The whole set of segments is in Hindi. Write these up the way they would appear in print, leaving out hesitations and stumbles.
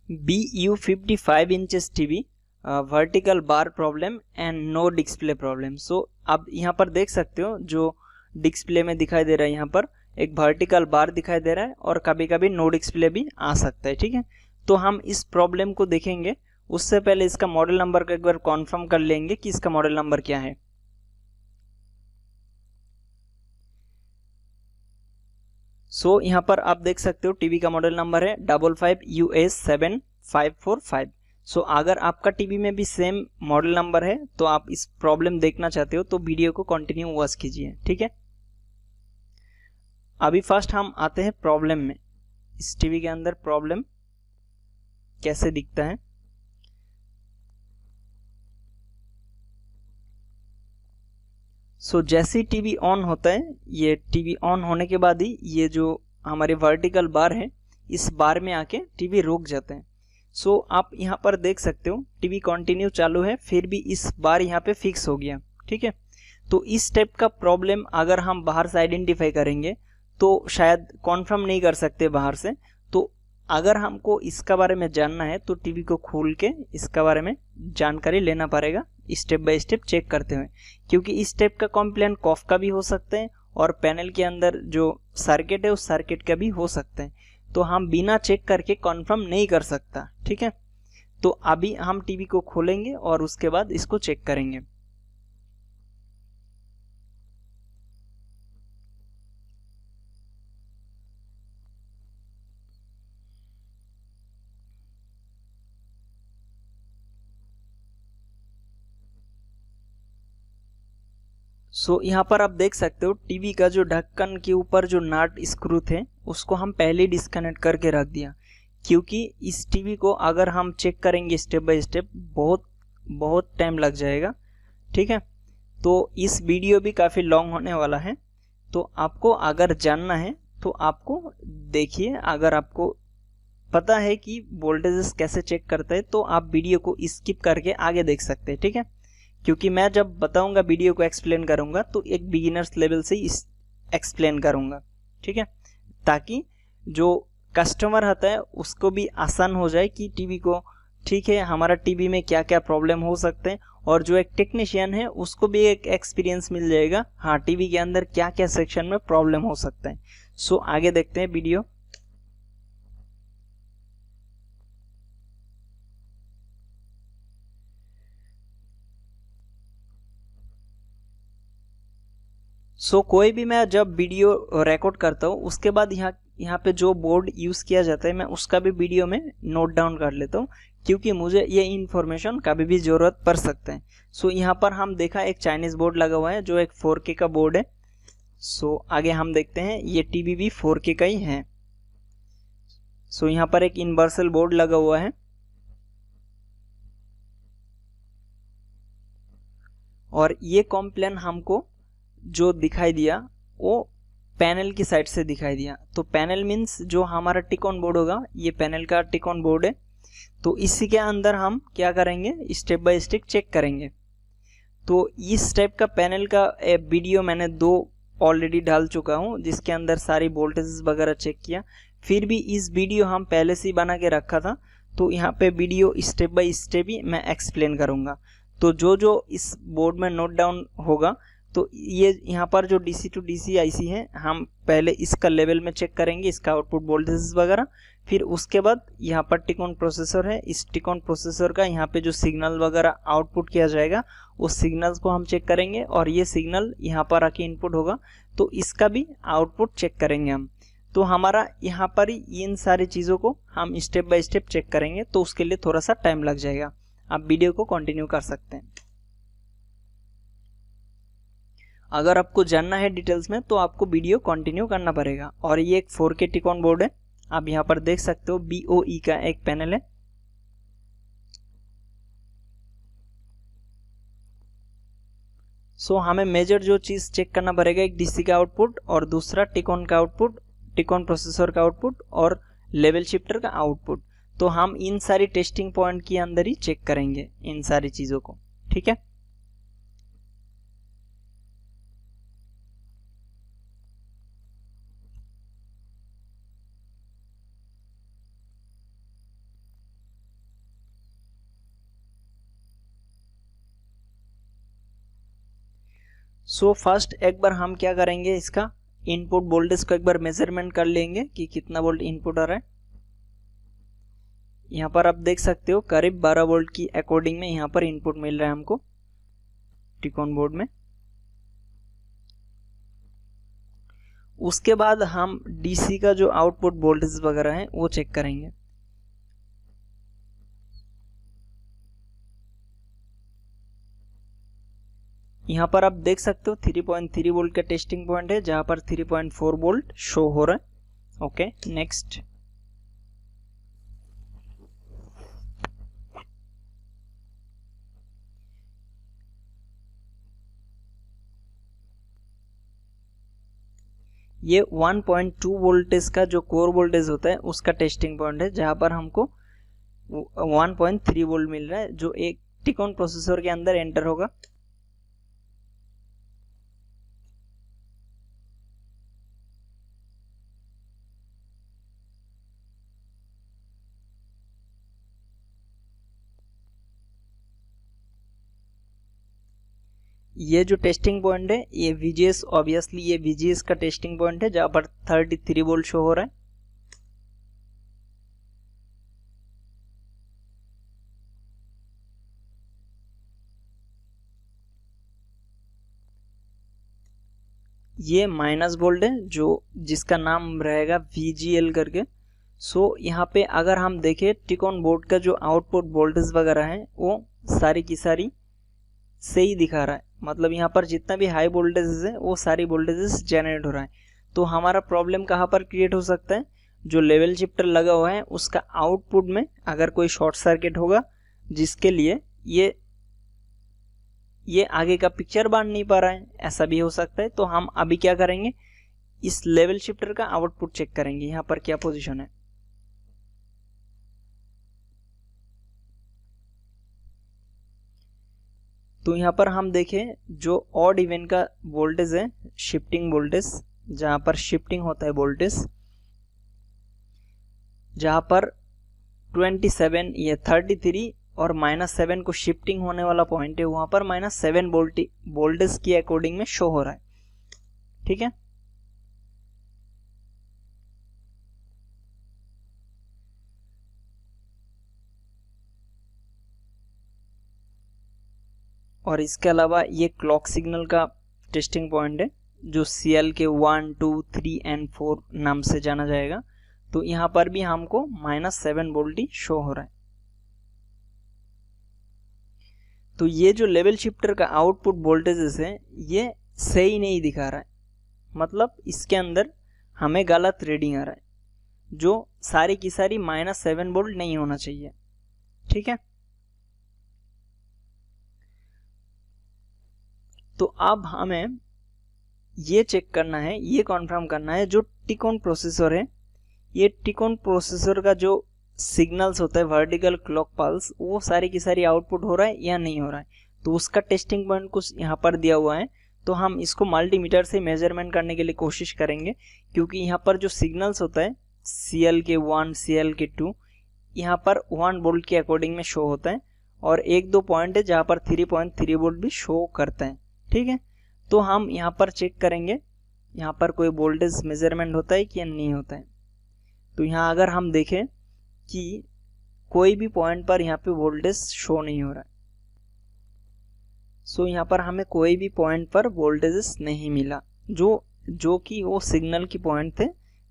BU55 inches TV vertical bar problem and no display problem. So अब यहाँ पर देख सकते हो जो डिस्प्ले में दिखाई दे रहा है, यहाँ पर एक वर्टिकल बार दिखाई दे रहा है और कभी कभी नो डिस्प्ले भी आ सकता है। ठीक है, तो हम इस प्रॉब्लम को देखेंगे, उससे पहले इसका मॉडल नंबर को एक बार कॉन्फर्म कर लेंगे कि इसका मॉडल नंबर क्या है। सो यहाँ पर आप देख सकते हो टीवी का मॉडल नंबर है 55UH7545। सो अगर आपका टीवी में भी सेम मॉडल नंबर है तो आप इस प्रॉब्लम देखना चाहते हो तो वीडियो को कंटिन्यू वॉच कीजिए। ठीक है, अभी फर्स्ट हम आते हैं प्रॉब्लम में। इस टीवी के अंदर प्रॉब्लम कैसे दिखता है। सो जैसे ही टीवी ऑन होता है, ये टीवी ऑन होने के बाद ही ये जो हमारे वर्टिकल बार है इस बार में आके टीवी रुक जाते हैं। सो आप यहाँ पर देख सकते हो टीवी कंटिन्यू चालू है, फिर भी इस बार यहाँ पे फिक्स हो गया। ठीक है, तो इस टाइप का प्रॉब्लम अगर हम बाहर से आइडेंटिफाई करेंगे तो शायद कॉन्फर्म नहीं कर सकते बाहर से। तो अगर हमको इसका बारे में जानना है तो टीवी को खोल के इसका बारे में जानकारी लेना पड़ेगा स्टेप बाय स्टेप चेक करते हुए, क्योंकि इस टाइप का कंप्लेंट कॉफ का भी हो सकते हैं और पैनल के अंदर जो सर्किट है उस सर्किट का भी हो सकते हैं। तो हम बिना चेक करके कंफर्म नहीं कर सकता। ठीक है, तो अभी हम टीवी को खोलेंगे और उसके बाद इसको चेक करेंगे। सो यहाँ पर आप देख सकते हो टीवी का जो ढक्कन के ऊपर जो नट स्क्रू थे उसको हम पहले डिस्कनेक्ट करके रख दिया, क्योंकि इस टीवी को अगर हम चेक करेंगे स्टेप बाय स्टेप बहुत टाइम लग जाएगा। ठीक है, तो इस वीडियो भी काफ़ी लॉन्ग होने वाला है। तो आपको अगर जानना है तो आपको देखिए, अगर आपको पता है कि वोल्टेजेस कैसे चेक करते हैं तो आप वीडियो को स्किप करके आगे देख सकते हैं। ठीक है, क्योंकि मैं जब बताऊंगा वीडियो को एक्सप्लेन करूंगा तो एक बिगिनर्स लेवल से ही एक्सप्लेन करूंगा। ठीक है, ताकि जो कस्टमर होता है उसको भी आसान हो जाए कि टीवी को, ठीक है, हमारा टीवी में क्या क्या प्रॉब्लम हो सकते हैं, और जो एक टेक्नीशियन है उसको भी एक एक्सपीरियंस मिल जाएगा, हाँ टीवी के अंदर क्या क्या सेक्शन में प्रॉब्लम हो सकता है। सो आगे देखते हैं वीडियो। कोई भी मैं जब वीडियो रिकॉर्ड करता हूँ उसके बाद यहाँ पे जो बोर्ड यूज़ किया जाता है मैं उसका भी वीडियो में नोट डाउन कर लेता हूँ, क्योंकि मुझे ये इन्फॉर्मेशन कभी भी ज़रूरत पड़ सकता है। यहाँ पर हम देखा एक चाइनीज़ बोर्ड लगा हुआ है जो एक 4K का बोर्ड है। आगे हम देखते हैं ये टीवी भी 4K का ही है। यहाँ पर एक यूनिवर्सल बोर्ड लगा हुआ है और ये कॉम्प्लेन हमको जो दिखाई दिया वो पैनल की साइड से दिखाई दिया। तो पैनल मीन्स जो हमारा टिक ऑन बोर्ड होगा, ये पैनल का टिक ऑन बोर्ड है। तो इसी के अंदर हम क्या करेंगे, स्टेप बाय स्टेप चेक करेंगे। तो इस टाइप का पैनल का वीडियो मैंने 2 ऑलरेडी डाल चुका हूँ जिसके अंदर सारी वोल्टेज वगैरह चेक किया। फिर भी इस वीडियो हम पहले से ही बना के रखा था, तो यहाँ पे वीडियो स्टेप बाय स्टेप ही मैं एक्सप्लेन करूँगा। तो जो जो इस बोर्ड में नोट डाउन होगा, तो ये यहाँ पर जो DC टू DC IC है, हम पहले इसका लेवल में चेक करेंगे, इसका आउटपुट वोल्टेज वगैरह। फिर उसके बाद यहाँ पर टिक ऑन प्रोसेसर है, इस टिक ऑन प्रोसेसर का यहाँ पे जो सिग्नल वगैरह आउटपुट किया जाएगा उस सिग्नल्स को हम चेक करेंगे, और ये सिग्नल यहाँ पर आके इनपुट होगा तो इसका भी आउटपुट चेक करेंगे हम। तो हमारा यहाँ पर ही इन सारी चीज़ों को हम स्टेप बाय स्टेप चेक करेंगे, तो उसके लिए थोड़ा सा टाइम लग जाएगा। आप वीडियो को कंटिन्यू कर सकते हैं। अगर आपको जानना है डिटेल्स में तो आपको वीडियो कंटिन्यू करना पड़ेगा। और ये एक 4K टिक ऑन बोर्ड है, आप यहाँ पर देख सकते हो BOE का एक पैनल है। हमें मेजर जो चीज़ चेक करना पड़ेगा, एक DC का आउटपुट और दूसरा टिक ऑन का आउटपुट, टिक ऑन प्रोसेसर का आउटपुट और लेवल शिफ्टर का आउटपुट। तो हम इन सारी टेस्टिंग पॉइंट के अंदर ही चेक करेंगे इन सारी चीज़ों को। ठीक है, सो फर्स्ट एक बार हम क्या करेंगे, इसका इनपुट वोल्टेज को एक बार मेजरमेंट कर लेंगे कि कितना वोल्ट इनपुट आ रहा है। यहाँ पर आप देख सकते हो करीब 12 वोल्ट की अकॉर्डिंग में यहाँ पर इनपुट मिल रहा है हमको टिकॉन बोर्ड में। उसके बाद हम डीसी का जो आउटपुट वोल्टेज वगैरह है वो चेक करेंगे। यहाँ पर आप देख सकते हो 3.3 वोल्ट का टेस्टिंग पॉइंट है, जहां पर 3.4 वोल्ट शो हो रहा है। ओके, नेक्स्ट ये 1.2 वोल्टेज का जो कोर वोल्टेज होता है उसका टेस्टिंग पॉइंट है, जहां पर हमको 1.3 वोल्ट मिल रहा है जो एक टिकॉन प्रोसेसर के अंदर एंटर होगा। ये जो टेस्टिंग पॉइंट है ये VGS, ऑब्वियसली ये VGS का टेस्टिंग पॉइंट है, जहां पर 33 वोल्ट शो हो रहा है। ये माइनस वोल्ट है जो जिसका नाम रहेगा VGL करके। सो यहाँ पे अगर हम देखें टिकॉन बोर्ड का जो आउटपुट वोल्टेज वगैरह है वो सारी की सारी सही दिखा रहा है, मतलब यहाँ पर जितना भी हाई वोल्टेजेस है वो सारी वोल्टेजेस जनरेट हो रहा है। तो हमारा प्रॉब्लम कहाँ पर क्रिएट हो सकता है, जो लेवल शिफ्टर लगा हुआ है उसका आउटपुट में अगर कोई शॉर्ट सर्किट होगा जिसके लिए ये आगे का पिक्चर बांध नहीं पा रहा है, ऐसा भी हो सकता है। तो हम अभी क्या करेंगे, इस लेवल शिफ्टर का आउटपुट चेक करेंगे यहाँ पर क्या पोजीशन है। तो यहाँ पर हम देखें जो ऑड इवन का वोल्टेज है, शिफ्टिंग वोल्टेज, जहां पर शिफ्टिंग होता है वोल्टेज, जहां पर 27 या 33 और -7 को शिफ्टिंग होने वाला पॉइंट है, वहां पर -7 वोल्टेज के अकॉर्डिंग में शो हो रहा है। ठीक है, और इसके अलावा ये क्लॉक सिग्नल का टेस्टिंग पॉइंट है जो CL के 1, 2, 3 एंड 4 नाम से जाना जाएगा। तो यहाँ पर भी हमको -7 वोल्ट ही शो हो रहा है। तो ये जो लेवल शिफ्टर का आउटपुट वोल्टेजेस है ये सही नहीं दिखा रहा है, मतलब इसके अंदर हमें गलत रीडिंग आ रहा है, जो सारी की सारी -7 वोल्ट नहीं होना चाहिए। ठीक है, तो अब हमें ये चेक करना है, ये कॉन्फर्म करना है जो टिकॉन प्रोसेसर है, ये टिकॉन प्रोसेसर का जो सिग्नल्स होता है वर्टिकल क्लॉक पल्स, वो सारी की सारी आउटपुट हो रहा है या नहीं हो रहा है। तो उसका टेस्टिंग पॉइंट कुछ यहाँ पर दिया हुआ है, तो हम इसको मल्टीमीटर से मेजरमेंट करने के लिए कोशिश करेंगे, क्योंकि यहाँ पर जो सिग्नल्स होता है CL के 1, CL के 2, यहाँ पर 1 वोल्ट के अकॉर्डिंग में शो होता है, और 1-2 पॉइंट है जहाँ पर 3.3 वोल्ट भी शो करता है। ठीक है, तो हम यहाँ पर चेक करेंगे यहाँ पर कोई वोल्टेज मेजरमेंट होता है कि नहीं होता है। तो यहाँ अगर हम देखें कि कोई भी पॉइंट पर यहाँ पे वोल्टेज शो नहीं हो रहा है, सो यहाँ पर हमें कोई भी पॉइंट पर वोल्टेजेस नहीं मिला जो कि वो सिग्नल की पॉइंट थे।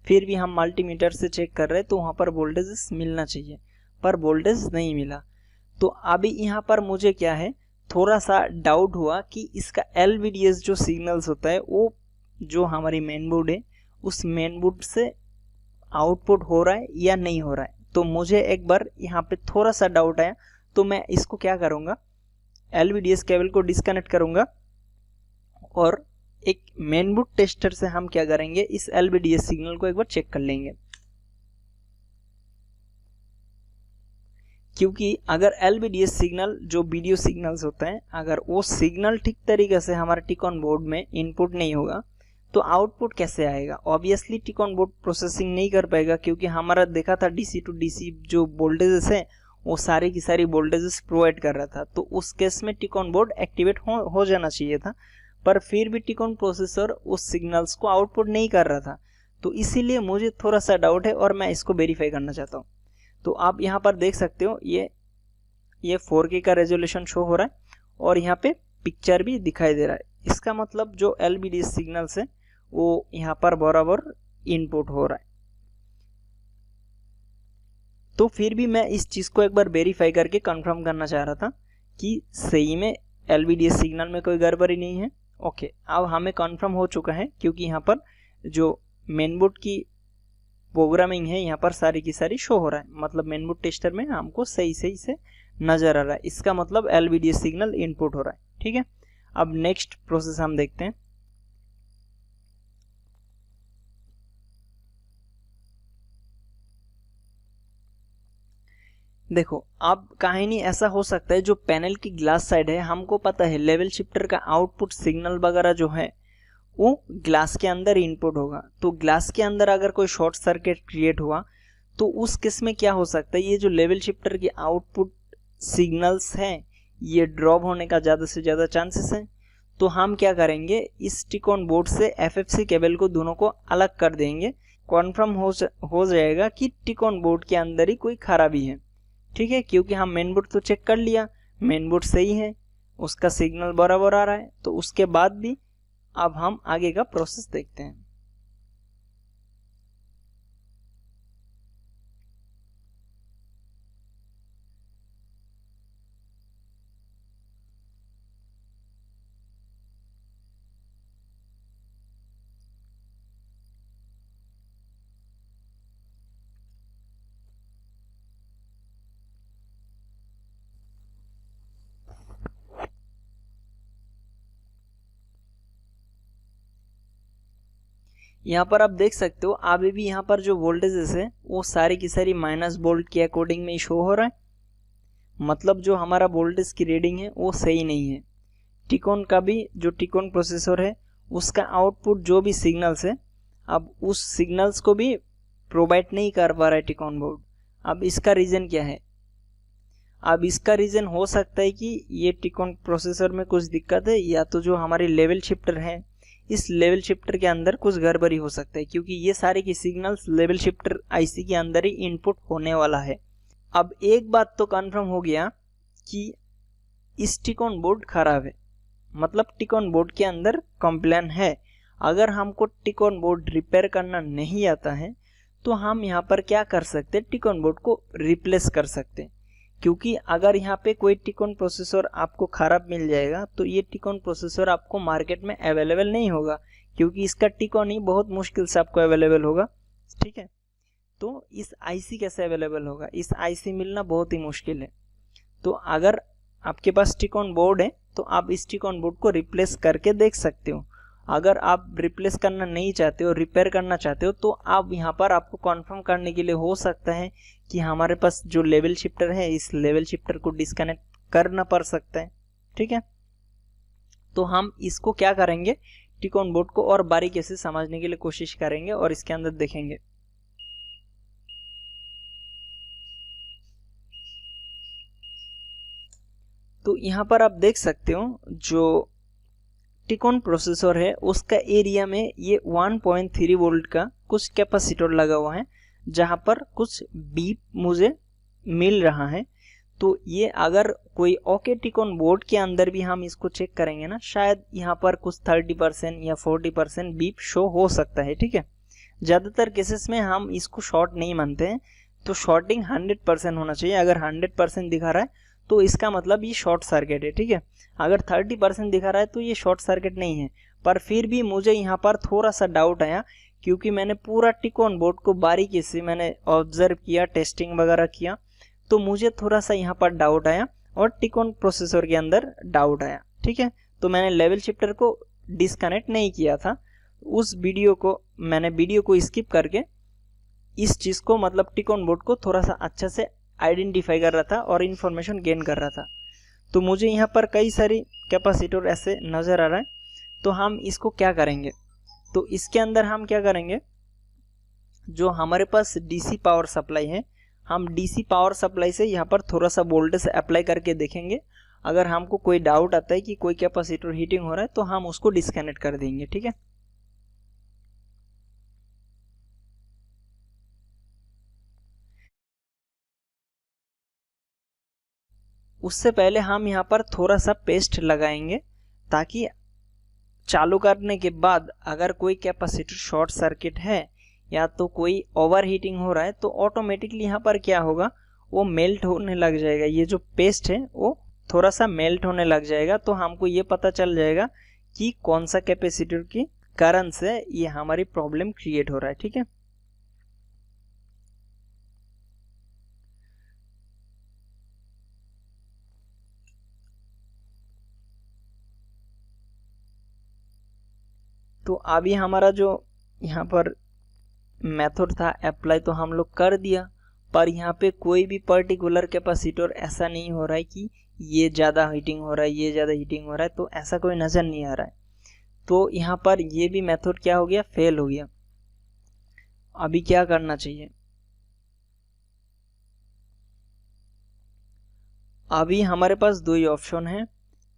फिर भी हम मल्टीमीटर से चेक कर रहे हैं तो वहाँ पर वोल्टेजेस मिलना चाहिए, पर वोल्टेज नहीं मिला। तो अभी यहाँ पर मुझे क्या है, थोड़ा सा डाउट हुआ कि इसका LVDS जो सिग्नल्स होता है वो जो हमारी मेन बोर्ड है उस मेन बोर्ड से आउटपुट हो रहा है या नहीं हो रहा है। तो मुझे एक बार यहाँ पे थोड़ा सा डाउट आया, तो मैं इसको क्या करूँगा, LVDS केबल को डिस्कनेक्ट करूँगा और एक मेन बोर्ड टेस्टर से हम क्या करेंगे, इस LVDS सिग्नल को एक बार चेक कर लेंगे। क्योंकि अगर LVDS सिग्नल जो वीडियो सिग्नल्स होता है, अगर वो सिग्नल ठीक तरीके से हमारे टिकॉन बोर्ड में इनपुट नहीं होगा तो आउटपुट कैसे आएगा। ऑब्वियसली टिकॉन बोर्ड प्रोसेसिंग नहीं कर पाएगा, क्योंकि हमारा देखा था DC to DC जो वोल्टेजेस है वो सारी की सारी वोल्टेजेस प्रोवाइड कर रहा था। तो उस केस में टिकॉन बोर्ड एक्टिवेट हो जाना चाहिए था, पर फिर भी टिकॉन प्रोसेसर उस सिग्नल्स को आउटपुट नहीं कर रहा था। तो इसीलिए मुझे थोड़ा सा डाउट है और मैं इसको वेरीफाई करना चाहता हूँ। तो आप यहाँ पर देख सकते हो ये 4K का रेजोल्यूशन शो हो रहा है और यहाँ पे पिक्चर भी दिखाई दे रहा है। इसका मतलब जो LVD सिग्नल्स है वो यहाँ पर बराबर इनपुट हो रहा है। तो फिर भी मैं इस चीज़ को एक बार वेरीफाई करके कंफर्म करना चाह रहा था कि सही में LVD सिग्नल में कोई गड़बड़ी नहीं है। ओके, अब हमें कंफर्म हो चुका है क्योंकि यहाँ पर जो मेनबोर्ड की प्रोग्रामिंग है यहाँ पर सारी की सारी शो हो रहा है, मतलब मेनबोर्ड टेस्टर में हमको सही से नजर आ रहा है। इसका मतलब LVD सिग्नल इनपुट हो रहा है। ठीक है, अब नेक्स्ट प्रोसेस हम देखते हैं। देखो, अब कहानी ऐसा हो सकता है जो पैनल की ग्लास साइड है, हमको पता है लेवल शिफ्टर का आउटपुट सिग्नल वगैरह जो है वो ग्लास के अंदर इनपुट होगा। तो ग्लास के अंदर अगर कोई शॉर्ट सर्किट क्रिएट हुआ तो उस केस में क्या हो सकता है, ये जो लेवल शिफ्टर के आउटपुट सिग्नल्स हैं ये ड्रॉप होने का ज़्यादा से ज़्यादा चांसेस है। तो हम क्या करेंगे, इस टिकॉन बोर्ड से FFC केबल को दोनों को अलग कर देंगे। कॉन्फर्म हो जाएगा कि टिकॉन बोर्ड के अंदर ही कोई खराबी है। ठीक है, क्योंकि हम मेन बोर्ड तो चेक कर लिया, मेन बोर्ड सही है, उसका सिग्नल बराबर आ रहा है। तो उसके बाद भी अब हम आगे का प्रोसेस देखते हैं। यहाँ पर आप देख सकते हो अभी भी यहाँ पर जो वोल्टेजेस है वो सारी की सारी माइनस वोल्ट के अकॉर्डिंग में शो हो रहा है, मतलब जो हमारा वोल्टेज की रीडिंग है वो सही नहीं है। टिकॉन का भी जो टिकॉन प्रोसेसर है उसका आउटपुट जो भी सिग्नल्स है अब उस सिग्नल्स को भी प्रोवाइड नहीं कर पा रहा है टिकॉन बोर्ड। अब इसका रीज़न क्या है, अब इसका रीज़न हो सकता है कि ये टिकॉन प्रोसेसर में कुछ दिक्कत है, या तो जो हमारी लेवल शिफ्टर है इस लेवल शिफ्टर के अंदर कुछ गड़बड़ी हो सकता है, क्योंकि ये सारे की सिग्नल्स लेवल शिफ्टर IC के अंदर ही इनपुट होने वाला है। अब एक बात तो कंफर्म हो गया कि इस टिकॉन बोर्ड खराब है, मतलब टिकॉन बोर्ड के अंदर कंप्लेन है। अगर हमको टिकॉन बोर्ड रिपेयर करना नहीं आता है तो हम यहाँ पर क्या कर सकते हैं, टिकॉन बोर्ड को रिप्लेस कर सकते हैं। क्योंकि अगर यहाँ पे कोई टिकॉन प्रोसेसर आपको ख़राब मिल जाएगा तो ये टिकॉन प्रोसेसर आपको मार्केट में अवेलेबल नहीं होगा, क्योंकि इसका टिकॉन ही बहुत मुश्किल से आपको अवेलेबल होगा। ठीक है, तो इस IC कैसे अवेलेबल होगा, इस IC मिलना बहुत ही मुश्किल है। तो अगर आपके पास टिकॉन बोर्ड है तो आप इस टिकॉन बोर्ड को रिप्लेस करके देख सकते हो। अगर आप रिप्लेस करना नहीं चाहते हो, रिपेयर करना चाहते हो, तो आप यहाँ पर आपको कंफर्म करने के लिए हो सकता है कि हमारे पास जो लेवल शिफ्टर है इस लेवल शिफ्टर को डिस्कनेक्ट करना पड़ सकता है। ठीक है, तो हम इसको क्या करेंगे, टिकॉन बोर्ड को और बारीकी से समझने के लिए कोशिश करेंगे और इसके अंदर देखेंगे। तो यहाँ पर आप देख सकते हो जो टिकॉन प्रोसेसर है उसका एरिया में ये 1.3 वोल्ट का कुछ कैपेसिटर लगा हुआ है, जहाँ पर कुछ बीप मुझे मिल रहा है। तो ये अगर कोई ओके टिकॉन बोर्ड के अंदर भी हम इसको चेक करेंगे ना, शायद यहाँ पर कुछ 30% या 40% बीप शो हो सकता है। ठीक है, ज़्यादातर केसेस में हम इसको शॉर्ट नहीं मानते हैं, तो शॉर्टिंग 100% होना चाहिए। अगर 100% दिखा रहा है तो इसका मतलब ये शॉर्ट सर्किट है। ठीक है, अगर 30% दिखा रहा है तो ये शॉर्ट सर्किट नहीं है। पर फिर भी मुझे यहाँ पर थोड़ा सा डाउट आया, क्योंकि मैंने पूरा टिकॉन बोर्ड को बारीकी से मैंने ऑब्जर्व किया, टेस्टिंग वगैरह किया, तो मुझे थोड़ा सा यहाँ पर डाउट आया और टिकॉन प्रोसेसर के अंदर डाउट आया। ठीक है, तो मैंने लेवल शिफ्टर को डिस्कनेक्ट नहीं किया था, उस वीडियो को स्किप करके इस चीज़ को, मतलब टिकॉन बोर्ड को थोड़ा सा अच्छा से आइडेंटिफाई कर रहा था और इन्फॉर्मेशन गेन कर रहा था। तो मुझे यहाँ पर कई सारी कैपेसिटर ऐसे नज़र आ रहा है। तो हम इसको क्या करेंगे, तो इसके अंदर हम क्या करेंगे, जो हमारे पास DC पावर सप्लाई है, हम DC पावर सप्लाई से यहाँ पर थोड़ा सा वोल्टेज अप्लाई करके देखेंगे। अगर हमको कोई डाउट आता है कि कोई कैपेसिटर हीटिंग हो रहा है तो हम उसको डिस्कनेक्ट कर देंगे। ठीक है, उससे पहले हम यहाँ पर थोड़ा सा पेस्ट लगाएंगे ताकि चालू करने के बाद अगर कोई कैपेसिटर शॉर्ट सर्किट है या तो कोई ओवर हीटिंग हो रहा है तो ऑटोमेटिकली यहाँ पर क्या होगा, वो मेल्ट होने लग जाएगा। ये जो पेस्ट है वो थोड़ा सा मेल्ट होने लग जाएगा, तो हमको ये पता चल जाएगा कि कौन सा कैपेसिटर की कारण से ये हमारी प्रॉब्लम क्रिएट हो रहा है। ठीक है, तो अभी हमारा जो यहाँ पर मेथड था अप्लाई तो हम लोग कर दिया, पर यहाँ पे कोई भी पर्टिकुलर कैपेसिटर ऐसा नहीं हो रहा है कि ये ज़्यादा हीटिंग हो रहा है, ये ज़्यादा हीटिंग हो रहा है, तो ऐसा कोई नज़र नहीं आ रहा है। तो यहाँ पर ये भी मेथड क्या हो गया, फेल हो गया। अभी क्या करना चाहिए, अभी हमारे पास दो ही ऑप्शन है,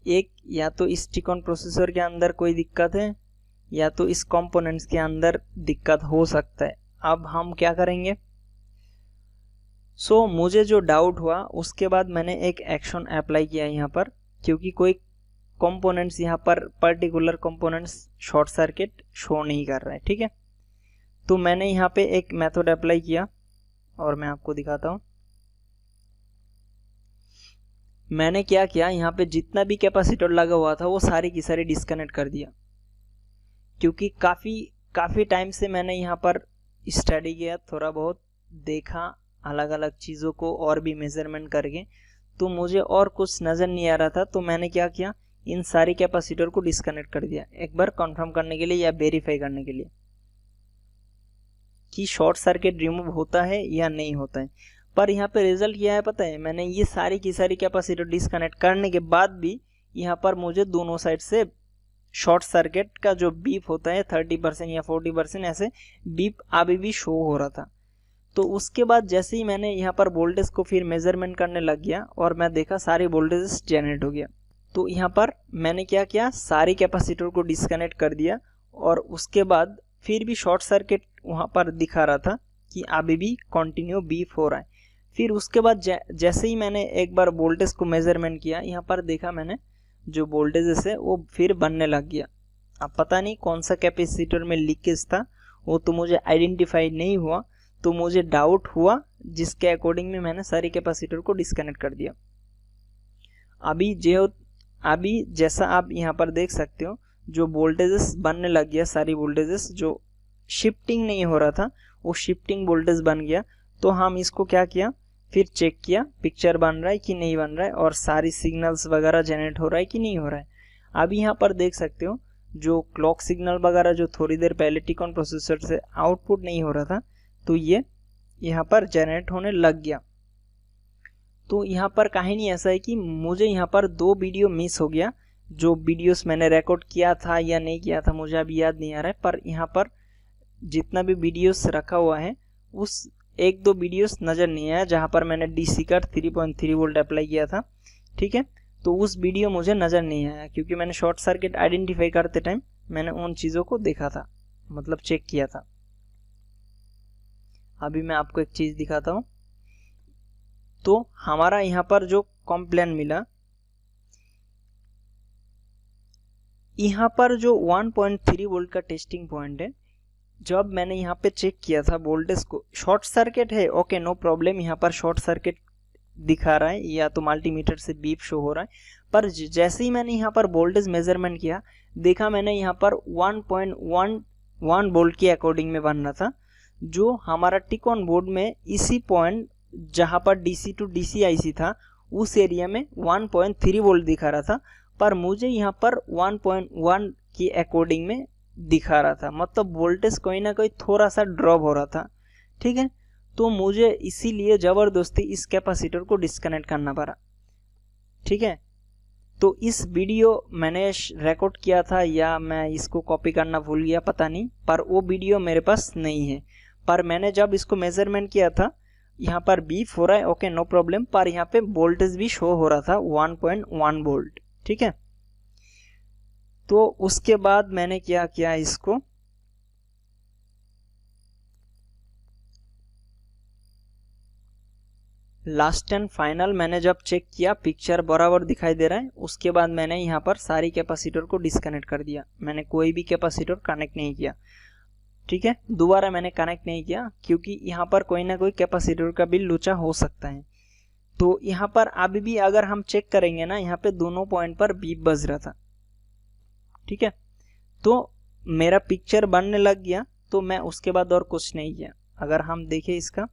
एक या तो इस टिकॉन प्रोसेसर के अंदर कोई दिक्कत है या तो इस कंपोनेंट्स के अंदर दिक्कत हो सकता है। अब हम क्या करेंगे, मुझे जो डाउट हुआ उसके बाद मैंने एक एक्शन अप्लाई किया यहाँ पर, क्योंकि कोई कंपोनेंट्स यहाँ पर particular components short circuit show नहीं कर रहा है। ठीक है, तो मैंने यहाँ पे एक मेथड अप्लाई किया और मैं आपको दिखाता हूँ। मैंने क्या किया, यहाँ पे जितना भी कैपेसिटर लगा हुआ था वो सारी की सारी डिस्कनेक्ट कर दिया, क्योंकि काफ़ी टाइम से मैंने यहाँ पर स्टडी किया, थोड़ा बहुत देखा अलग अलग चीज़ों को और भी मेजरमेंट करके, तो मुझे और कुछ नज़र नहीं आ रहा था। तो मैंने क्या किया, इन सारी कैपेसिटर को डिस्कनेक्ट कर दिया, एक बार कंफर्म करने के लिए या वेरीफाई करने के लिए कि शॉर्ट सर्किट रिमूव होता है या नहीं होता है। पर यहाँ पे रिजल्ट क्या है पता है, मैंने ये सारी की सारी कैपेसिटर डिस्कनेक्ट करने के बाद भी यहाँ पर मुझे दोनों साइड से शॉर्ट सर्किट का जो बीप होता है 30% या 40% ऐसे बीप अभी भी शो हो रहा था। तो उसके बाद जैसे ही मैंने यहाँ पर वोल्टेज को फिर मेजरमेंट करने लग गया और मैं देखा सारी वोल्टेज जनरेट हो गया, तो यहाँ पर मैंने क्या किया, सारी कैपेसिटर को डिस्कनेक्ट कर दिया और उसके बाद फिर भी शॉर्ट सर्किट वहाँ पर दिखा रहा था कि अभी भी कंटिन्यू बीप हो रहा है। फिर उसके बाद जैसे ही मैंने एक बार वोल्टेज को मेजरमेंट किया, यहाँ पर देखा मैंने जो वोल्टेज है वो फिर बनने लग गया। अब पता नहीं कौन सा कैपेसिटर में लीकेज था, वो तो मुझे आइडेंटिफाई नहीं हुआ, तो मुझे डाउट हुआ जिसके अकॉर्डिंग में मैंने सारी कैपेसिटर को डिस्कनेक्ट कर दिया। अभी जैसा आप यहाँ पर देख सकते हो जो वोल्टेजेस बनने लग गया, सारी वोल्टेजेस जो शिफ्टिंग नहीं हो रहा था वो शिफ्टिंग वोल्टेज बन गया। तो हम इसको क्या किया, फिर चेक किया पिक्चर बन रहा है कि नहीं बन रहा है और सारी सिग्नल्स वगैरह जनरेट हो रहा है कि नहीं हो रहा है। अभी यहाँ पर देख सकते हो जो क्लॉक सिग्नल वगैरह जो थोड़ी देर पहले टिकॉन प्रोसेसर से आउटपुट नहीं हो रहा था, तो ये यहाँ पर जनरेट होने लग गया। तो यहाँ पर कहानी ऐसा है कि मुझे यहाँ पर दो वीडियो मिस हो गया, जो वीडियोस मैंने रिकॉर्ड किया था या नहीं किया था मुझे अभी याद नहीं आ रहा है, पर यहाँ पर जितना भी वीडियोस रखा हुआ है उस एक दो वीडियोस नज़र नहीं आया जहाँ पर मैंने डीसी का 3.3 वोल्ट अप्लाई किया था। ठीक है, तो उस वीडियो मुझे नज़र नहीं आया क्योंकि मैंने शॉर्ट सर्किट आइडेंटिफाई करते टाइम मैंने उन चीज़ों को देखा था, मतलब चेक किया था। अभी मैं आपको एक चीज़ दिखाता हूँ। तो हमारा यहाँ पर जो कॉम्प्लेन मिला, यहाँ पर जो 1.3 वोल्ट का टेस्टिंग पॉइंट है, जब मैंने यहाँ पे चेक किया था वोल्टेज को, शॉर्ट सर्किट है, ओके नो प्रॉब्लम, यहाँ पर शॉर्ट सर्किट दिखा रहा है या तो मल्टीमीटर से बीप शो हो रहा है, पर जैसे ही मैंने यहाँ पर वोल्टेज मेजरमेंट किया देखा मैंने यहाँ पर 1.11 वोल्ट के अकॉर्डिंग में बन रहा था, जो हमारा टिकॉन बोर्ड में इसी पॉइंट जहाँ पर डीसी टू डीसी आईसी था उस एरिया में 1.3 वोल्ट दिखा रहा था, पर मुझे यहाँ पर 1.1 के अकॉर्डिंग में दिखा रहा था, मतलब वोल्टेज कोई ना कोई थोड़ा सा ड्रॉप हो रहा था। ठीक है, तो मुझे इसीलिए ज़बरदस्ती इस कैपेसिटर को डिस्कनेक्ट करना पड़ा। ठीक है, तो इस वीडियो मैंने रिकॉर्ड किया था या मैं इसको कॉपी करना भूल गया पता नहीं, पर वो वीडियो मेरे पास नहीं है। पर मैंने जब इसको मेजरमेंट किया था यहाँ पर बीफ हो रहा है, ओके नो प्रॉब्लम, पर यहाँ पे वोल्टेज भी शो हो रहा था 1.1 वोल्ट, ठीक है। तो उसके बाद मैंने क्या किया, इसको लास्ट एंड फाइनल मैंने जब चेक किया पिक्चर बराबर दिखाई दे रहा है, उसके बाद मैंने यहाँ पर सारी कैपेसिटर को डिस्कनेक्ट कर दिया। मैंने कोई भी कैपेसिटर कनेक्ट नहीं किया, ठीक है। दोबारा मैंने कनेक्ट नहीं किया क्योंकि यहाँ पर कोई ना कोई कैपेसिटर का भी लोचा हो सकता है। तो यहाँ पर अभी भी अगर हम चेक करेंगे ना, यहाँ पे दोनों पॉइंट पर बीप बज रहा था, ठीक है। तो मेरा पिक्चर बनने लग गया, तो मैं उसके बाद और कुछ नहीं किया। अगर हम देखें इसका,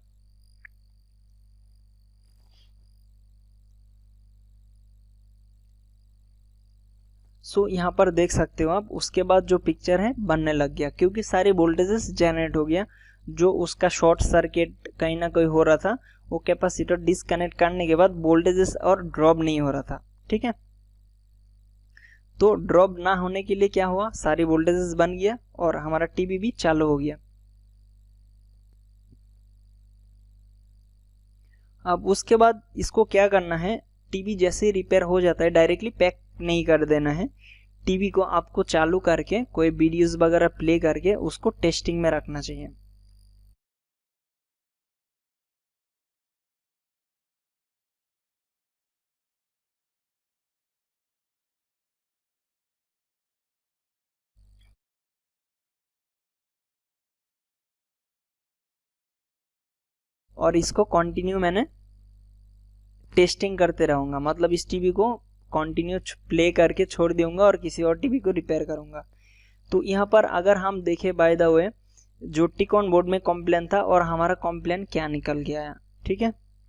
सो यहाँ पर देख सकते हो आप, उसके बाद जो पिक्चर है बनने लग गया क्योंकि सारे वोल्टेजेस जनरेट हो गया। जो उसका शॉर्ट सर्किट कहीं ना कहीं हो रहा था, वो कैपेसिटर डिस्कनेक्ट करने के बाद वोल्टेजेस और ड्रॉप नहीं हो रहा था, ठीक है। तो ड्रॉप ना होने के लिए क्या हुआ, सारे वोल्टेजेस बन गया और हमारा टीवी भी चालू हो गया। अब उसके बाद इसको क्या करना है, टीवी जैसे ही रिपेयर हो जाता है डायरेक्टली पैक नहीं कर देना है। टीवी को आपको चालू करके कोई वीडियोस वगैरह प्ले करके उसको टेस्टिंग में रखना चाहिए। और इसको कंटिन्यू मैंने टेस्टिंग करते रहूंगा, मतलब इस टीवी को कंटिन्यू प्ले करके छोड़ दूंगा और किसी और टीवी को रिपेयर करूंगा। तो यहाँ पर अगर हम देखें बाय द वे, जो टिक ऑन बोर्ड में कॉम्प्लेन था और हमारा कॉम्प्लेन क्या निकल गया है, ठीक है।